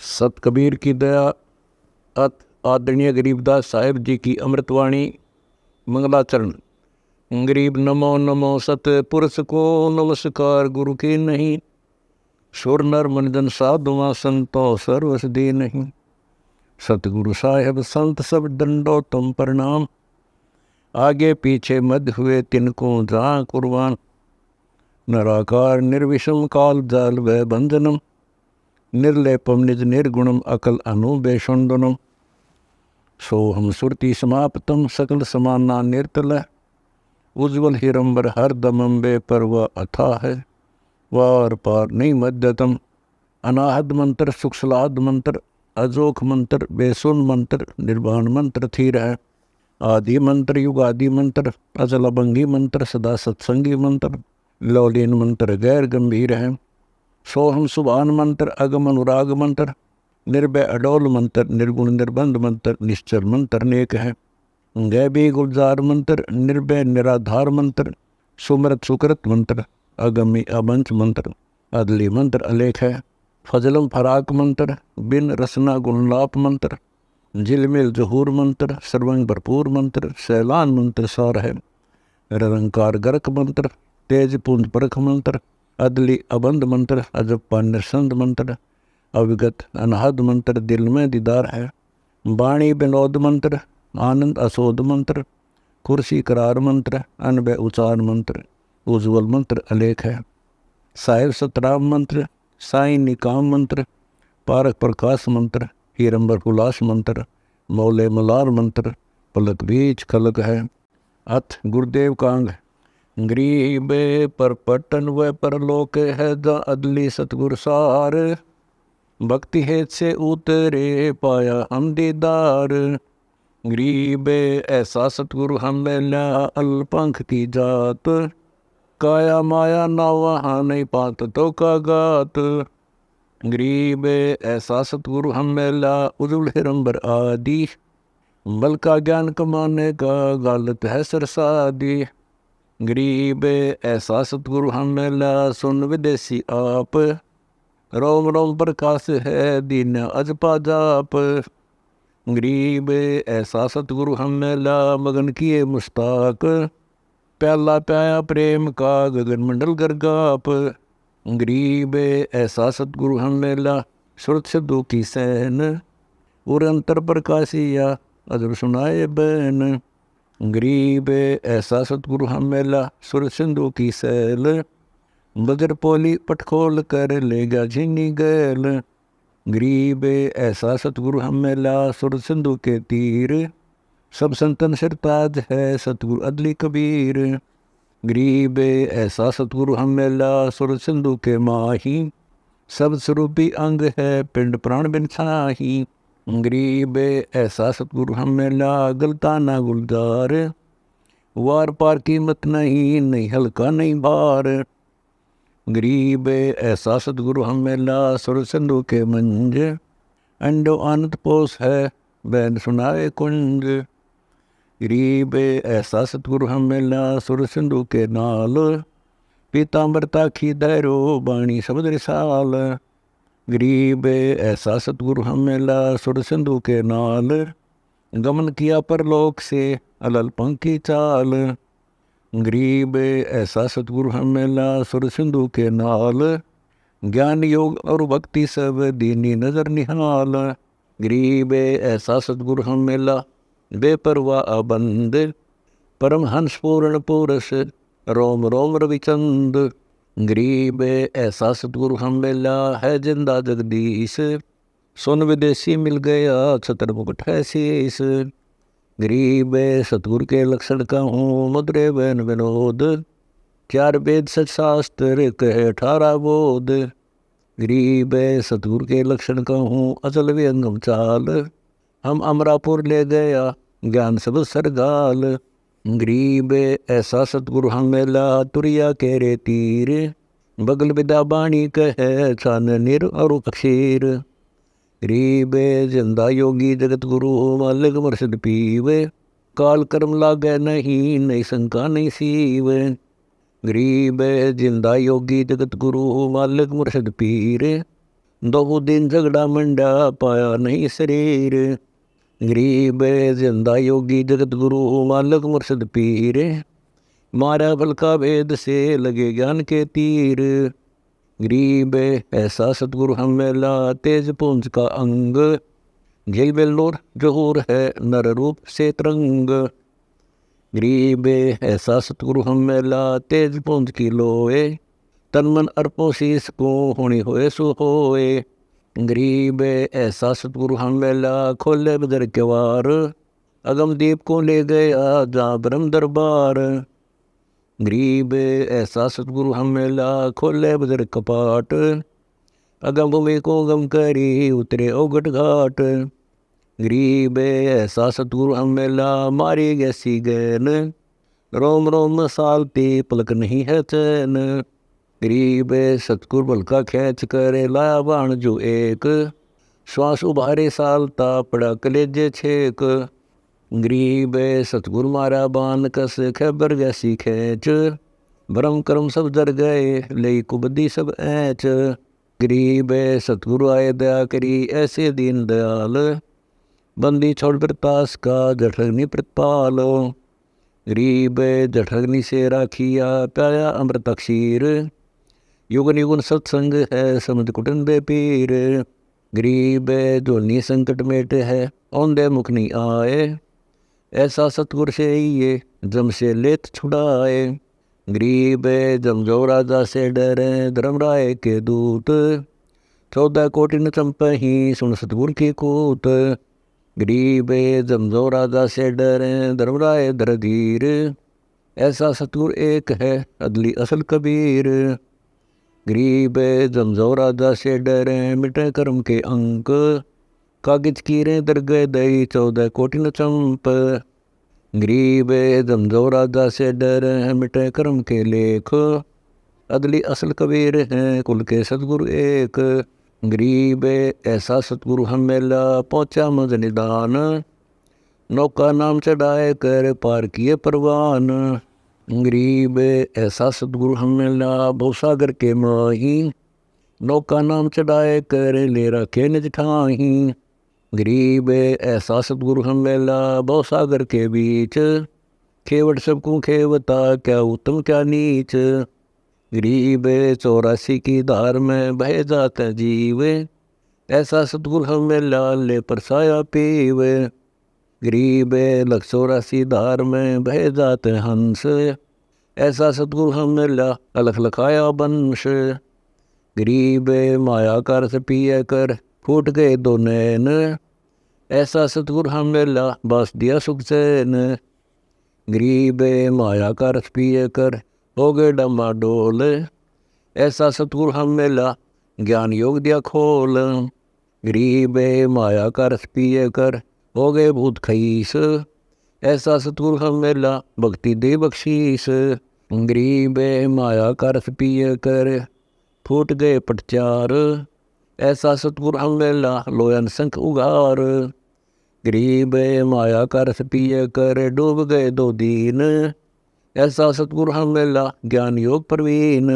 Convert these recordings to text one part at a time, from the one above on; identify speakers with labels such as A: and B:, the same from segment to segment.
A: सत कबीर की दया अत आदरणीय गरीबदास साहिब जी की अमृतवाणी मंगलाचरण। गरीब नमो नमो सत पुरुष को नमस्कार गुरु की नहीं। सुर नर मनजन साधुआ संतो सर्वस दे नहीं। सतगुरु साहेब संत सब दंडो तुम प्रणाम। आगे पीछे मध्य हुए तिनको जहाँ कुर्बान। नराकार निर्विषम काल जाल व बंधनम। निर्लेपम निज निर्गुणम अकल अनुबेषुंडनम। सोहम सुरति समाप्तम सकल समाना निर्तल। उज्ज्वल हिरंबर हर दमम बे परव अथा है। वार पार नहीं मध्यतम। अनाहद मंत्र सुखसलाद मंत्र अजोख मंत्र बेसुन मंत्र निर्वाण मंत्र थीर है। आदि मंत्र युगादि मंत्र अचल भंगी मंत्र सदा सत्संगी मंत्र लौलीन मंत्र गैर गंभीर है। सोहम सुभान मंत्र अगम अनुराग मंत्र निर्भय अडोल मंत्र निर्गुण निर्बंध मंत्र निश्चर मंत्र नेक है। गैबी गुलजार मंत्र निर्भय निराधार मंत्र सुमरत सुकृत मंत्र अगमी अबंच मंत्र अदली मंत्र अलेख है। फजलम फराक मंत्र बिन रसना गुणलाप मंत्र झिलमिल जहूर मंत्र सर्वंग भरपूर मंत्र सैलान मंत्र सार है। निरंकार गर्क मंत्र तेज पुंज परख मंत्र अदली अबंध मंत्र अजप्पा निरसंद मंत्र अविगत अनहद मंत्र दिल में दीदार है। बाणी विनोद मंत्र आनंद असोद मंत्र कुर्सी करार मंत्र अनबय उचार मंत्र उज्ज्वल मंत्र अलेख है। साहिब सतराम मंत्र साई निकाम मंत्र पारक प्रकाश मंत्र हीरंबर कुलास मंत्र मौले मलार मंत्र पलक बीच खलक है। अथ गुरुदेव कांग गरीब पर पटन व परलोक है ज अदली सतगुर सार। भक्ति हेत से उतरे पाया हम दीदार। गरीब ऐसा सतगुरु हम ला अल्पंख की जात। काया माया ना वहाँ नहीं पात तो का गात। गरीब ऐसा सतगुरु हम ला उजुल हिरंबर आदि। बल का ज्ञान कमाने का गालत है सरसादी। गरीब ऐसा सतगुरु हम ला सुन विदेशी आप। रोम रोम प्रकाश है दीन अजपा जाप। गरीब ऐसा सतगुरु हम ला मगन किए मुस्ताक। प्याला प्याया प्रेम का गगन मंडल गरगाप। गरीब ऐसा सतगुरु हम ला सुरत सिद्धू की सैन। उर अंतर प्रकाशिया अजर सुनाए बैन। गरीब ऐसा सतगुरु हम मेला सुर सिंधु की सैल। बजर पोली पटखोल कर ले गया झीनी गैल। गरीब ऐसा सतगुरु हम मेला सुर सिंधु के तीर। सब संतन सिरताज है सतगुरु अदली कबीर। गरीब ऐसा सतगुरु हम मेला सुर सिंधु के माही। सब स्वरूपी अंग है पिंड प्राण बिन छाही। गरीब ऐसा सतगुरु हम मेला गलता ना गुलजार। वार पार कीमत नहीं नहीं हल्का नहीं भार। गरीब ऐसा सतगुरु हम मेला सुर सिंधु के मंज। अंडो आनंद पोस है बैन सुनाए कुंज। गरीब ऐसा सतगुरु हम मेला सुर सिंधु के नाल। पीताम्बर ताखी दैरो बाणी शब्द रिसाल। गरीब ऐसा सतगुरु हम मेला सुर सिंधु के नाल। गमन किया परलोक से अलल पंखी चाल। गरीब ऐसा सतगुरु हम मेला सुर सिंधु के नाल। ज्ञान योग और भक्ति सब दीनी नजर निहाल। गरीब ऐसा सतगुरु हम मेला बेपरवाह अबंद। परम हंस पूर्ण पुरुष रोम रोम रविचंद। गरीब ऐसा सतगुरु हम मेला है जिंदा जगदीश। सुन विदेशी मिल गया छतर मुकुट है शीस। गरीब सतगुरु के लक्षण का हूँ मुद्रे बैन विनोद। चार वेद सच शास्त्र कहे 18 बोध। गरीब सतगुरु के लक्षण का हूँ अचल व्यंगम चाल। हम अमरापुर ले गया ज्ञान सब सरगाल। गरीब ऐसा सतगुरु हम मेला तुरिया के रे तीर। बगल विदा बाणी कहे छान निर और अक्षीर। गरीब जिंदा योगी जगत गुरु मालिक मर्शद पीवे। काल कर्म लागे नहीं नहीं शंका नहीं सीव। गरीब जिंदा योगी जगत गुरु मालिक मुर्शद पीर। दो दिन झगड़ा मंडा पाया नहीं शरीर। गरीब जिंदा योगी जगत गुरु मालक मुर्शद पीर। मारा बल का वेद से लगे ज्ञान के तीर। गरीब ऐसा सतगुरु हम मेला तेज पुंज का अंग। जेल बेलोर जोहर है नर रूप से तरंग। गरीब ऐसा सतगुरु हम मेला तेज पुंज की लोए। तन मन अर्पो शीस को होनी होए सो होए। गरीब ऐसा सतगुरु हम मेला खोले बदर के वार। अगम दीप को ले गया जा ब्रह्म दरबार। गरीब ऐसा सतगुरु हम मेला खोले बदर कपाट। अगम भूमि को गम करी उतरे ओगट घाट। गरीब ऐसा सतगुरु हम मेला मारी गैसी गैन। रोम रोम सालती पलक नहीं है चैन। गरीब सतगुरु बलका खींच कर लाया बाण जो एक। श्वास उभारे सालता पड़ा कलेजे छेक। गरीब सतगुरु मारा बान कस खैबर गैसी खेच। भरम कर्म सब जर गए ले कुबदी सब ऐच। गरीब सतगुरु आए दया करी ऐसे दीन दयाल। बंदी छोड़ प्रतास का जठरग्नि प्रतिपाल। गरीब जठरग्नि से राखिया प्याया अमृत क्षीर। युगन युगन सत्संग है समझ कुटन बे पीर। गरीब जोनी संकट मेट है औंदे मुख नहीं आए। ऐसा सतगुर से ये जम से लेत छुड़ाए। गरीब जम जो राजा से डरे धर्मराय के दूत। 14 कोटि न चंपही सुन सतगुर की कूत। गरीब जम जो राजा से डरे धर्मराय धर धीर। ऐसा सतगुर एक है अदली असल कबीर। गरीब जमजो राजा से डरे मिटे कर्म के अंक। कागज कीरे दर गए दई 14 कोटि न चंप। गरीब जमजो राजा से डरे मिटे कर्म के लेख। अदली असल कबीर हैं कुल के सतगुरु एक। गरीब ऐसा सतगुरु हम मेला पहुँचा मज निदान। नौका नाम चढ़ाए कर पार किए परवान। गरीब ऐसा सतगुरु हम मिला भवसागर के माही। नौका नाम चढ़ाए कर ले रखे निज ठाही। गरीब ऐसा सतगुरु हम मिला भवसागर के बीच। खेवट सबको खेवता क्या उत्तम क्या नीच। गरीब 84 की धार में बह जाता जीव। ऐसा सतगुरु हम मिला ले परसाया पीव। गरीब 184 धार में बह जाते हंस। ऐसा सतगुरु हम मिला अलख लखाया वंश। गरीब माया का रस पिया कर फूट गए दो नैन। ऐसा सतगुरु हम मिला बस दिया सुख चैन। गरीब माया का रस पिया कर हो गए डमाडोल। ऐसा सतगुरु हम मिला ज्ञान योग दिया खोल। गरीब माया का रस पिया कर हो गए भूत खईस। ऐसा सतगुरु हम मिला भक्ति दे बख्शीस। गरीब माया का रस पिय कर फूट गए पटचार। ऐसा सतगुरु हम मिला लोयन संख उगार। गरीब माया का रस पिय कर डूब गए दो दीन। ऐसा सतगुरु हम मिला ज्ञान योग प्रवीण।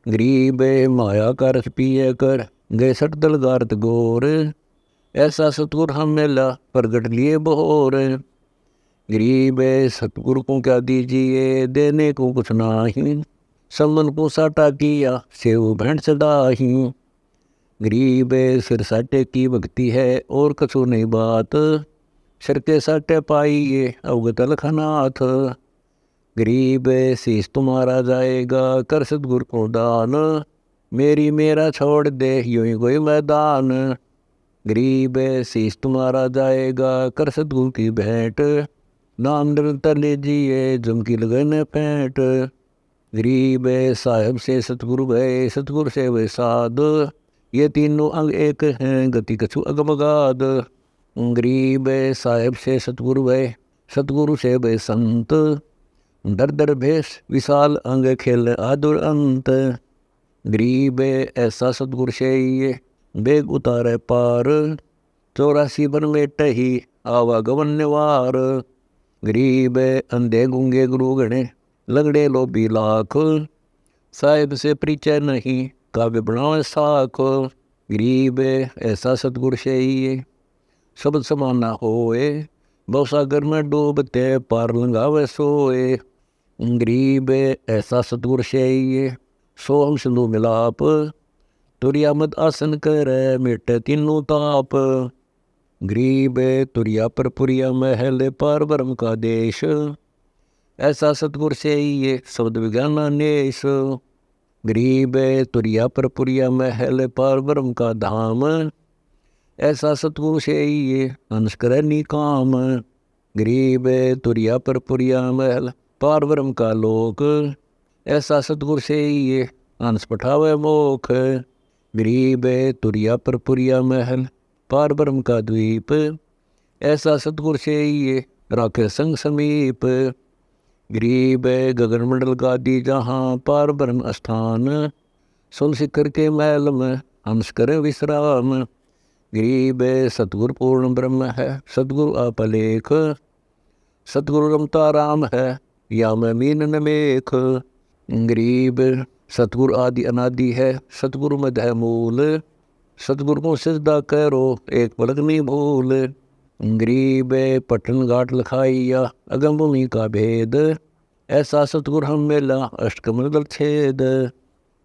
A: गरीब माया का रस पिय कर गए सट दल गारत गोर। ऐसा सतगुरु हम मिला प्रगट लिए बहोर। गरीब सतगुरु को क्या दीजिए देने को कुछ नाही। समन को साटा किया सेव भेंट चढ़ाही। गरीब सिर साटे की भक्ति है और कछु नहीं बात। सिर के साटे पाइए अवगत लखनाथ। गरीब शीश तुम्हारा जाएगा कर सतगुरु को दान। मेरी मेरा छोड़ दे यूं ही कोई मैदान। गरीब शीश तुम्हारा जाएगा कर सतगुरु की भेंट। नाम निरंतर लीजिए जमकी लगन फेंट। गरीब साहब से सतगुरु भय सतगुरु से वे साध। ये तीनों अंग एक हैं गति कछु अगमगाद। गरीब साहब से सतगुरु भय सतगुरु से वे संत। दर दर भेष विशाल अंग खेल आदुर अंत। गरीब ऐसा सतगुरु से ये बेग उतारे पार। 84 बन में टही आवागमन निवार। गरीब अंधे गूंगे गुरु गणे लगड़े लोभी लाख। साहिब से परिचय नहीं काव्य बनावे साख। गरीब ऐसा सतगुर सही शब्द समाना होए, बहु सागर में डूबते पार लंघावे सोए। गरीब ऐसा सतगुर सही सो हम सिंधु मिलाप, तुरिया मद आसन करे मिटे तीनों ताप। गरीब तुरिया पर पुरिया महल पार ब्रह्म का देश, ऐसा सतगुर से ही शब्द विज्ञाना नेश। गरीब तुरिया पर पुरिया महल पार ब्रह्म का धाम, ऐसा सतगुर से ही हंस करे निकाम। गरीब तुरिया पर पुरिया महल पार ब्रह्म का लोक, ऐसा सतगुर से ही हंस पठावे मोख। गरीब तुरिया पर पुरिया महल पार ब्रह्म का द्वीप, ऐसा सतगुर से ही राखे संग समीप। गरीब गगन मंडल गादी जहाँ पार ब्रह्म स्थान, सुन शिखर के महल में हंस करे विश्राम। गरीब सतगुरु पूर्ण ब्रह्म है सतगुरु अपलेख, सतगुरु रमता राम है या मैं मीन न मेख। गरीब सतगुरु आदि अनादि है सतगुरु मध्य है मूल, सतगुरु को सिजदा करो एक पलक नहीं भूल। गरीब पटन घाट लखाइया अगम भूमि का भेद, ऐसा सतगुरु हम मेला अष्टकमल दल छेद।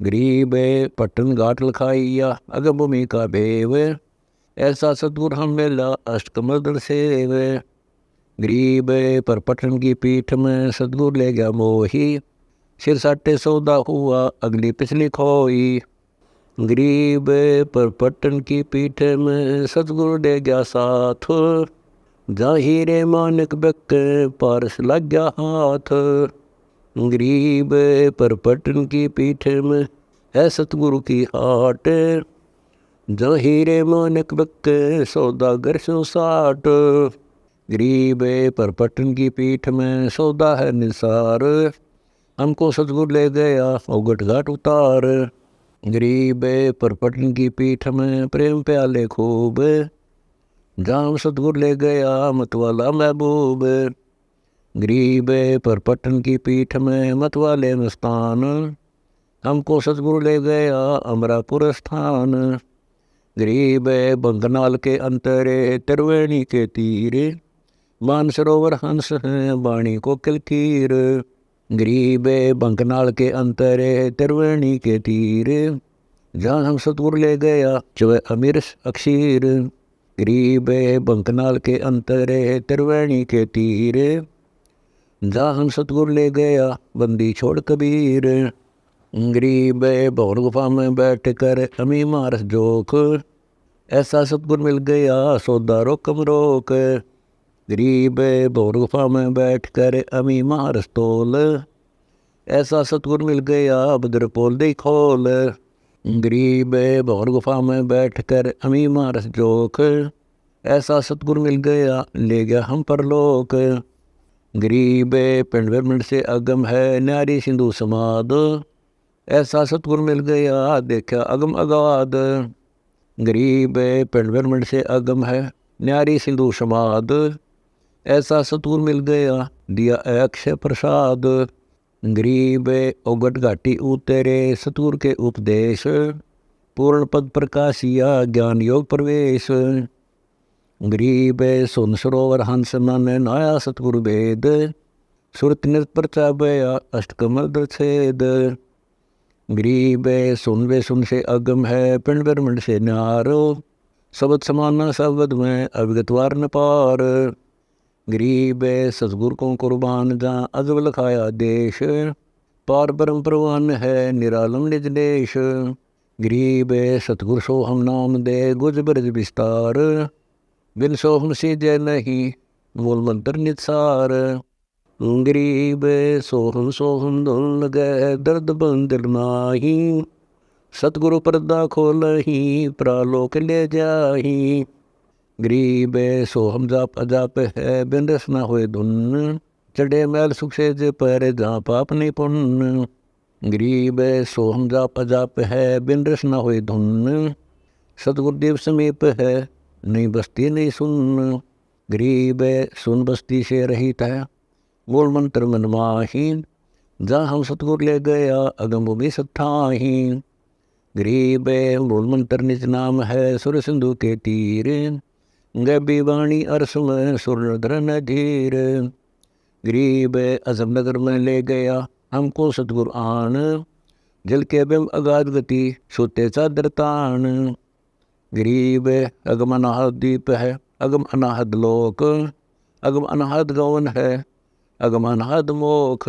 A: गरीब पटन घाट लखाइया अगम भूमि का भेव, ऐसा सतगुरु हम मेला अष्टकमल दल सेव। गरीब पर पटन की पीठ में सतगुरु ले गया मोही, सिर साटे सौदा हुआ अगली पिछली खोई। गरीब पर पटन की पीठ में सतगुरु ले गया साथ, जा हीरे मानक बक पारस लग गया हाथ। गरीब पर पटन की पीठ में है सतगुरु की हाट, जा हीरे मानक बक सौदागर सो साठ। गरीब पर पटन की पीठ में सौदा है निसार, हमको सतगुरु ले गया औगट घाट उतार। गरीब पर पटन की पीठ में प्रेम प्याले खूब, जाम सतगुरु ले गया मतवाला महबूब। गरीब पर पटन की पीठ में मतवाले मस्तान, हमको सतगुरु ले गया अमरापुर स्थान। गरीब बंगनाल के अंतरे त्रिवेणी के तीर, मानसरोवर हंस हैं बाणी को किलकीर। गरीब बंकनाल के अंतरे त्रिवेणी के तीर, जहाँ हम सतगुरु ले गया चवे अमीर अक्षीर। गरीब बंकनाल के अंतरे त्रिवेणी के तीर, जहाँ हम सतगुरु ले गया बंदी छोड़ कबीर। गरीब भवन गुफा में बैठ कर अमी मारस जोक, ऐसा सतगुरु मिल गया सौदा रोकम रोक। गरीब भवन गुफा में बैठ कर अमी मारस तोल, ऐसा सतगुरु मिल गया बद्रपोल दे खोल। गरीब भवन गुफा में बैठ कर अमी मारस जोक, ऐसा सतगुरु मिल गया ले गया हम परलोक। गरीब पिंड ब्रह्मंड से अगम है न्यारी सिंधु समाद, ऐसा सतगुरु मिल गया देखा अगम अगाध। गरीब पिंड ब्रह्मंड से अगम है न्यारी सिंधु समाद, ऐसा सतगुरु मिल गया दिया अक्षय प्रसाद। गरीब औगट घाटी उतरे सतगुरु के उपदेश, पूर्ण पद प्रकाशिया ज्ञान योग प्रवेश। गरीब सुन सरोवर हंस मन नाया सतगुरु भेद, सुरत नृत प्रचा बया अष्टकमल दछेद। गरीब सुन वे सुन से अगम है पिंड ब्रह्मंड से न्यारो, शब्द समाना शब्द में अविगतवार न पार। गरीब सतगुरु को कुर्बान जहाँ अजब लखाया देश, पार ब्रह्म प्रवान है निरालम निज देश। गरीब सतगुरु सोहम नाम दे गुज ब्रज विस्तार, बिन सोहम से जय नहीं मूल मंत्र निसार। गरीब सोहम सोहम धुन गए दर्द बंदिल माही, सतगुरु पर्दा खोलही प्रालोक ले जाही। गरीब सोहम जाप अजाप है बिन रस न होए धुन, चढ़े मैल सुख से जे पर जहाँ पाप नहीं पुण्य। गरीब सोहम जाप अजाप है बिन रस न होए धुन, सतगुरुदेव समीप है नहीं बस्ती नहीं सुन। गरीब सुन बस्ती से रहित है मूल मंत्र मन माही, जहाँ हम सतगुरु ले गया अगम भूमि सत्ताही। गरीब मूल मंत्र निज नाम है सुर सिंधु के तीर गैबी वाणी अरस में सुरधर धीर। गरीब अजम नगर में ले गया हमको सतगुरु आन जल के बिम अगाध गति सोते चादर तान। गरीब अगम अनाहद दीप है अगम अनाहद लोक अगम अनाहद गवन है अगम अनाहद मोख।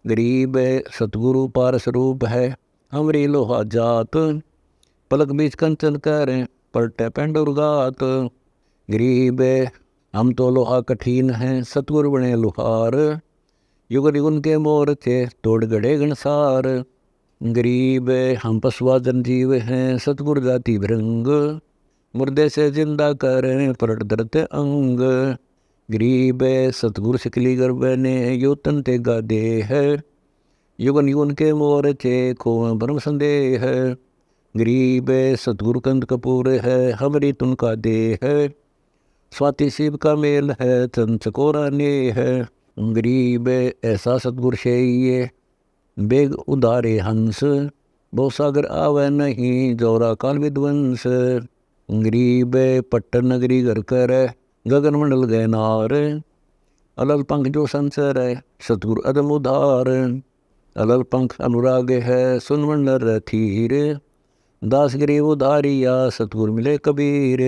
A: गरीब सतगुरु पारस रूप है हमरी लोहा जात पलक बीच कंचन करें पलटे पेंडुर गात। गरीब हम तो लोहा कठिन हैं सतगुरु बने लुहार युग युगन के मोर थे तोड़ गड़े गणसार। गरीब हम पशुआ जनजीव हैं सतगुरु जाति भृंग मुर्दे से जिंदा करें पलट धरते अंग। गरीब सतगुरु सिकली गर्भ ने यो तन ते गादे है युगन युगन के मोर थे खो भ्रम संदेह। गरीब सतगुरु कंद कपूर है हमरी तुन का दे है स्वाति शिव का मेल है चंद चकोरा ने है। गरीब ऐसा सतगुरु शेये बेग उदारे हंस बहु सागर आवे नहीं जोरा काल विध्वंस। गरीब पट्टन नगरी घर कर गगन मंडल गए नार अलल पंख जो संसर है सतगुरु अदम उधार। अलल पंख अनुराग है सुन मंडल रथीर दास गरीब उधारिया सतगुरु मिले कबीर।